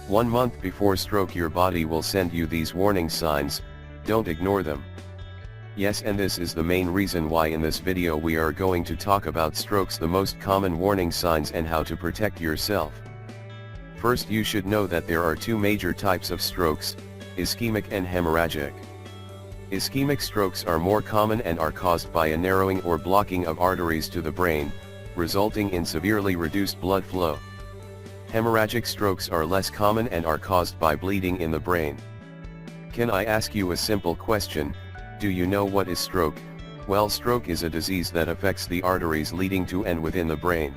1 month before stroke your body will send you these warning signs, don't ignore them. Yes, and this is the main reason why in this video we are going to talk about strokes, the most common warning signs and how to protect yourself. First, you should know that there are two major types of strokes, ischemic and hemorrhagic. Ischemic strokes are more common and are caused by a narrowing or blocking of arteries to the brain, resulting in severely reduced blood flow. Hemorrhagic strokes are less common and are caused by bleeding in the brain. Can I ask you a simple question? Do you know what is stroke? Well, stroke is a disease that affects the arteries leading to and within the brain.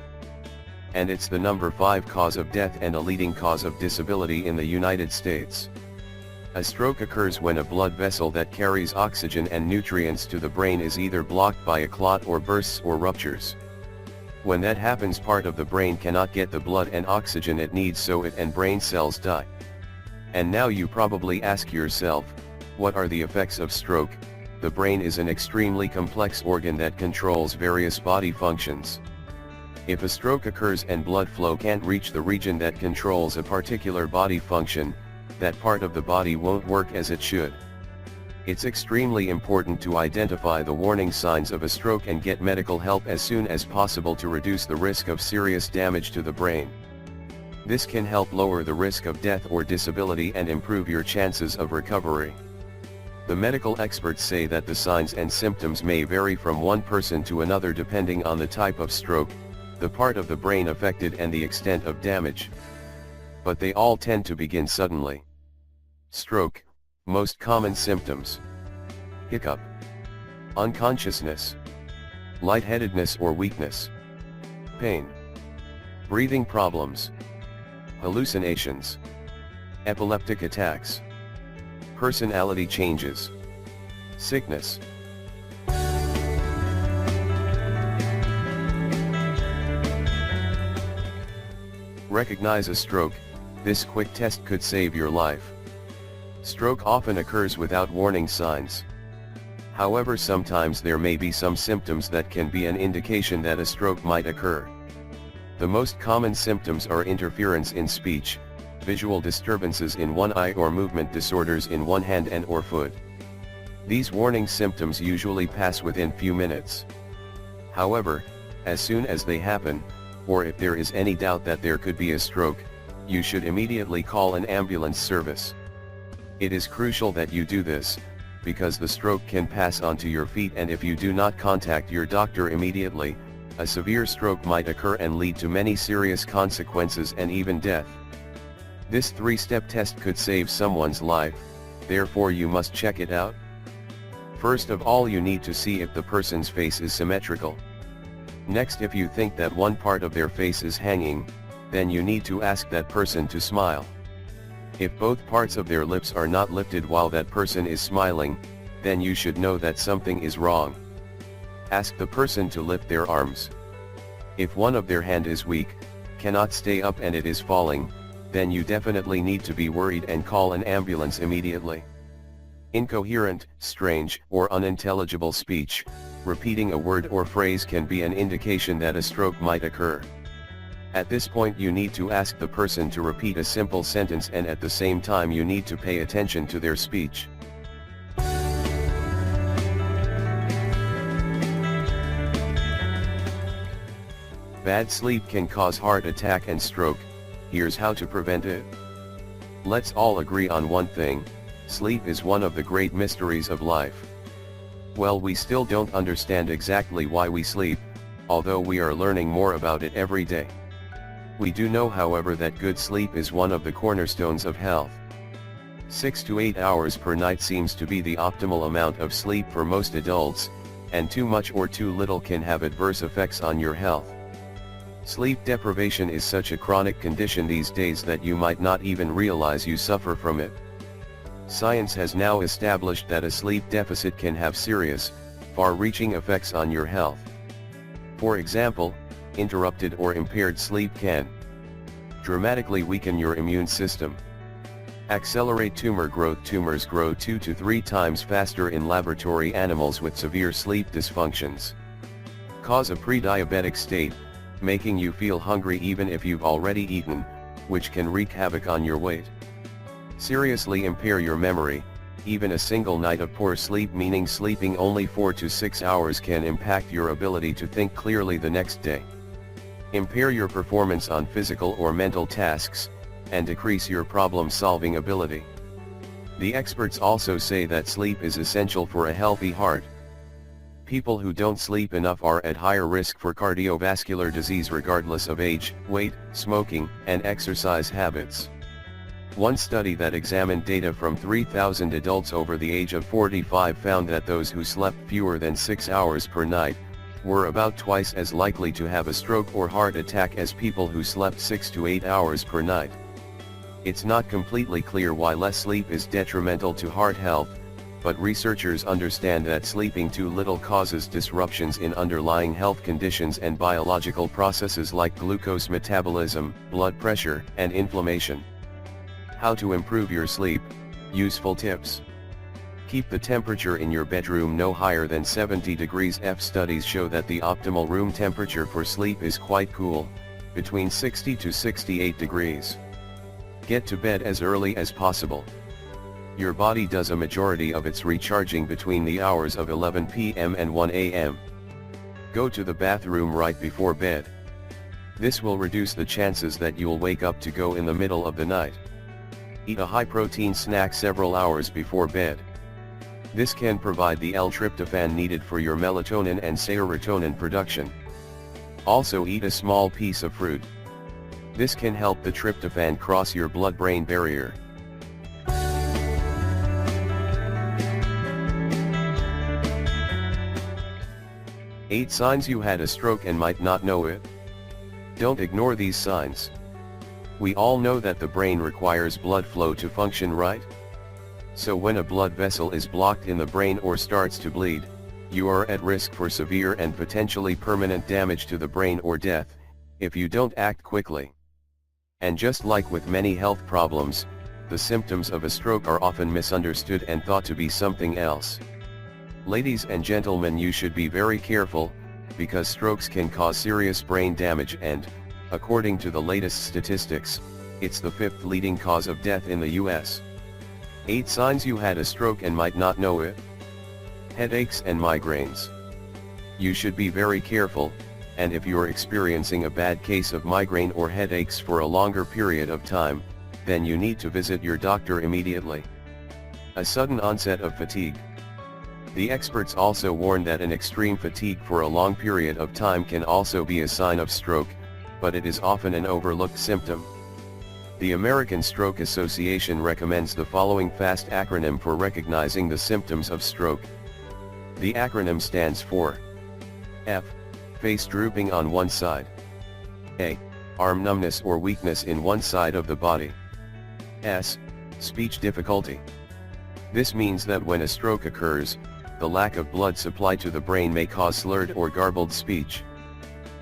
And it's the number 5 cause of death and a leading cause of disability in the United States. A stroke occurs when a blood vessel that carries oxygen and nutrients to the brain is either blocked by a clot or bursts or ruptures. When that happens, part of the brain cannot get the blood and oxygen it needs, so it and brain cells die. And now you probably ask yourself, what are the effects of stroke? The brain is an extremely complex organ that controls various body functions. If a stroke occurs and blood flow can't reach the region that controls a particular body function, that part of the body won't work as it should. It's extremely important to identify the warning signs of a stroke and get medical help as soon as possible to reduce the risk of serious damage to the brain. This can help lower the risk of death or disability and improve your chances of recovery. The medical experts say that the signs and symptoms may vary from one person to another depending on the type of stroke, the part of the brain affected and the extent of damage. But they all tend to begin suddenly. Stroke, most common symptoms: hiccup, unconsciousness, lightheadedness or weakness, pain, breathing problems, hallucinations, epileptic attacks, personality changes, sickness. Recognize a stroke. This quick test could save your life. Stroke often occurs without warning signs. However, sometimes there may be some symptoms that can be an indication that a stroke might occur. The most common symptoms are interference in speech, visual disturbances in one eye or movement disorders in one hand and or foot. These warning symptoms usually pass within few minutes. However, as soon as they happen, or if there is any doubt that there could be a stroke, you should immediately call an ambulance service. It is crucial that you do this, because the stroke can pass onto your feet, and if you do not contact your doctor immediately, a severe stroke might occur and lead to many serious consequences and even death. This 3-step test could save someone's life, therefore you must check it out. First of all, you need to see if the person's face is symmetrical. Next, if you think that one part of their face is hanging, then you need to ask that person to smile. If both parts of their lips are not lifted while that person is smiling, then you should know that something is wrong. Ask the person to lift their arms. If one of their hand is weak, cannot stay up and it is falling, then you definitely need to be worried and call an ambulance immediately. Incoherent, strange, or unintelligible speech, repeating a word or phrase can be an indication that a stroke might occur. At this point you need to ask the person to repeat a simple sentence, and at the same time you need to pay attention to their speech. Bad sleep can cause heart attack and stroke. Here's how to prevent it. Let's all agree on one thing: sleep is one of the great mysteries of life. Well, we still don't understand exactly why we sleep, although we are learning more about it every day. We do know, however, that good sleep is one of the cornerstones of health. 6 to 8 hours per night seems to be the optimal amount of sleep for most adults, and too much or too little can have adverse effects on your health. Sleep deprivation is such a chronic condition these days that you might not even realize you suffer from it. Science has now established that a sleep deficit can have serious, far-reaching effects on your health. For example, interrupted or impaired sleep can dramatically weaken your immune system, accelerate tumor growth. Tumors grow 2 to 3 times faster in laboratory animals with severe sleep dysfunctions, cause a pre-diabetic state, making you feel hungry even if you've already eaten, which can wreak havoc on your weight. Seriously impair your memory. Even a single night of poor sleep, meaning sleeping only 4 to 6 hours, can impact your ability to think clearly the next day. Impair your performance on physical or mental tasks, and decrease your problem-solving ability. The experts also say that sleep is essential for a healthy heart. People who don't sleep enough are at higher risk for cardiovascular disease regardless of age, weight, smoking, and exercise habits. One study that examined data from 3,000 adults over the age of 45 found that those who slept fewer than 6 hours per night were about twice as likely to have a stroke or heart attack as people who slept 6 to 8 hours per night. It's not completely clear why less sleep is detrimental to heart health, but researchers understand that sleeping too little causes disruptions in underlying health conditions and biological processes like glucose metabolism, blood pressure, and inflammation. How to improve your sleep. Useful tips. Keep the temperature in your bedroom no higher than 70 degrees F. Studies show that the optimal room temperature for sleep is quite cool, between 60 to 68 degrees. Get to bed as early as possible. Your body does a majority of its recharging between the hours of 11 p.m. and 1 a.m. Go to the bathroom right before bed. This will reduce the chances that you'll wake up to go in the middle of the night. Eat a high-protein snack several hours before bed. This can provide the L-tryptophan needed for your melatonin and serotonin production. Also eat a small piece of fruit. This can help the tryptophan cross your blood-brain barrier. Eight signs you had a stroke and might not know it. Don't ignore these signs. We all know that the brain requires blood flow to function, right? So when a blood vessel is blocked in the brain or starts to bleed, you are at risk for severe and potentially permanent damage to the brain or death, if you don't act quickly. And just like with many health problems, the symptoms of a stroke are often misunderstood and thought to be something else. Ladies and gentlemen, you should be very careful, because strokes can cause serious brain damage and, according to the latest statistics, it's the 5th leading cause of death in the US. 8 signs you had a stroke and might not know it. Headaches and migraines. You should be very careful, and if you're experiencing a bad case of migraine or headaches for a longer period of time, then you need to visit your doctor immediately. A sudden onset of fatigue. The experts also warn that an extreme fatigue for a long period of time can also be a sign of stroke, but it is often an overlooked symptom. The American Stroke Association recommends the following fast acronym for recognizing the symptoms of stroke. The acronym stands for F. Face drooping on one side. A. Arm numbness or weakness in one side of the body. S. Speech difficulty. This means that when a stroke occurs, the lack of blood supply to the brain may cause slurred or garbled speech.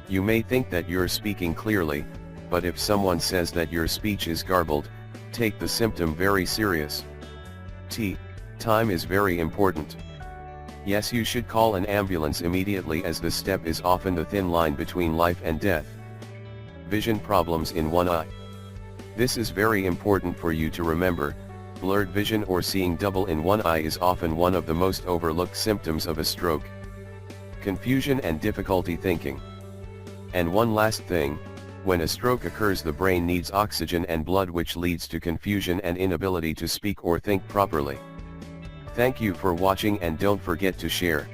You may think that you're speaking clearly, but if someone says that your speech is garbled, take the symptom very serious. T. Time is very important. Yes, you should call an ambulance immediately, as this step is often the thin line between life and death. Vision problems in one eye. This is very important for you to remember. Blurred vision or seeing double in one eye is often one of the most overlooked symptoms of a stroke. Confusion and difficulty thinking. And one last thing, when a stroke occurs, the brain needs oxygen and blood, which leads to confusion and inability to speak or think properly. Thank you for watching, and don't forget to share.